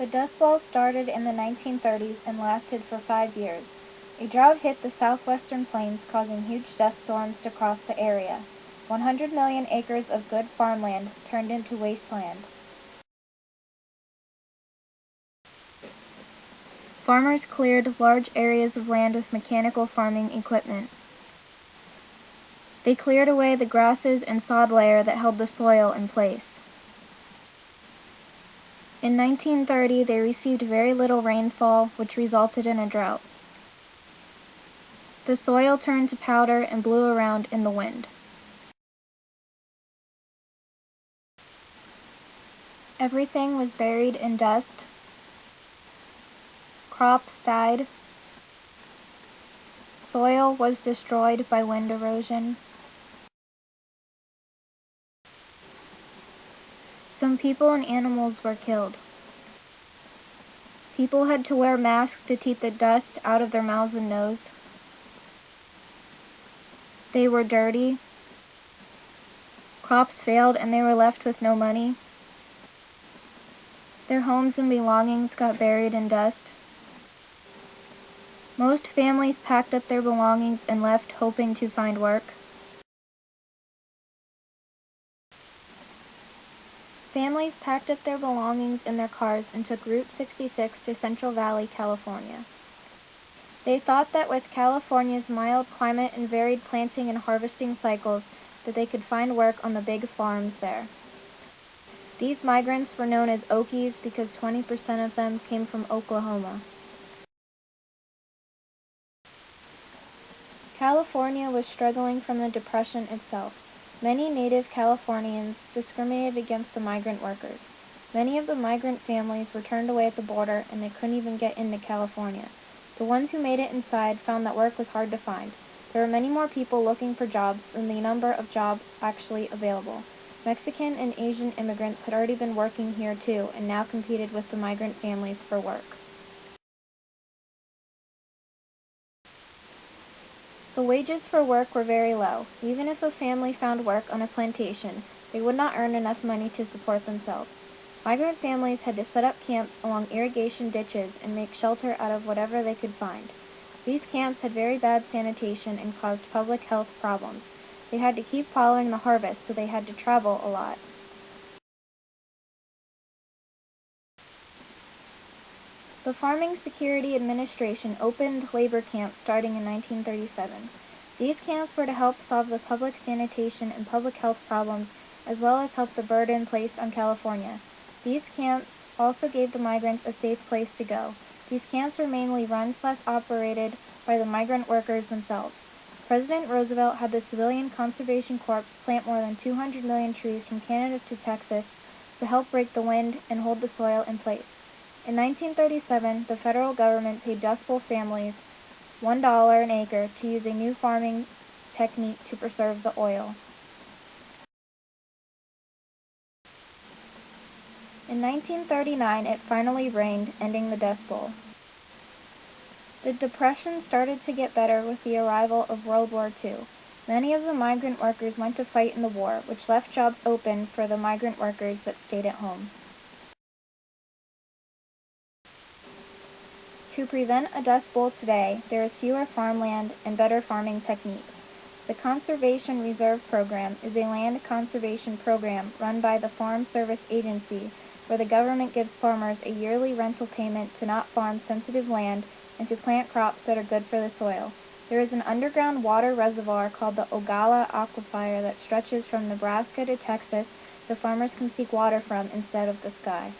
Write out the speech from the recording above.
The Dust Bowl started in the 1930s and lasted for 5 years. A drought hit the southwestern plains, causing huge dust storms to cross the area. 100 million acres of good farmland turned into wasteland. Farmers cleared large areas of land with mechanical farming equipment. They cleared away the grasses and sod layer that held the soil in place. In 1930, they received very little rainfall, which resulted in a drought. The soil turned to powder and blew around in the wind. Everything was buried in dust. Crops died. Soil was destroyed by wind erosion. Some people and animals were killed. People had to wear masks to keep the dust out of their mouths and nose. They were dirty. Crops failed and they were left with no money. Their homes and belongings got buried in dust. Most families packed up their belongings and left, hoping to find work. Families packed up their belongings in their cars and took Route 66 to Central Valley, California. They thought that with California's mild climate and varied planting and harvesting cycles, that they could find work on the big farms there. These migrants were known as Okies because 20% of them came from Oklahoma. California was struggling from the Depression itself. Many native Californians discriminated against the migrant workers. Many of the migrant families were turned away at the border and they couldn't even get into California. The ones who made it inside found that work was hard to find. There were many more people looking for jobs than the number of jobs actually available. Mexican and Asian immigrants had already been working here too and now competed with the migrant families for work. The wages for work were very low. Even if a family found work on a plantation, they would not earn enough money to support themselves. Migrant families had to set up camps along irrigation ditches and make shelter out of whatever they could find. These camps had very bad sanitation and caused public health problems. They had to keep following the harvest, so they had to travel a lot. The Farming Security Administration opened labor camps starting in 1937. These camps were to help solve the public sanitation and public health problems, as well as help the burden placed on California. These camps also gave the migrants a safe place to go. These camps were mainly run/operated by the migrant workers themselves. President Roosevelt had the Civilian Conservation Corps plant more than 200 million trees from Canada to Texas to help break the wind and hold the soil in place. In 1937, the federal government paid Dust Bowl families $1 an acre to use a new farming technique to preserve the oil. In 1939, it finally rained, ending the Dust Bowl. The Depression started to get better with the arrival of World War II. Many of the migrant workers went to fight in the war, which left jobs open for the migrant workers that stayed at home. To prevent a Dust Bowl today, there is fewer farmland and better farming techniques. The Conservation Reserve Program is a land conservation program run by the Farm Service Agency, where the government gives farmers a yearly rental payment to not farm sensitive land and to plant crops that are good for the soil. There is an underground water reservoir called the Ogallala Aquifer that stretches from Nebraska to Texas, so farmers can seek water from instead of the sky.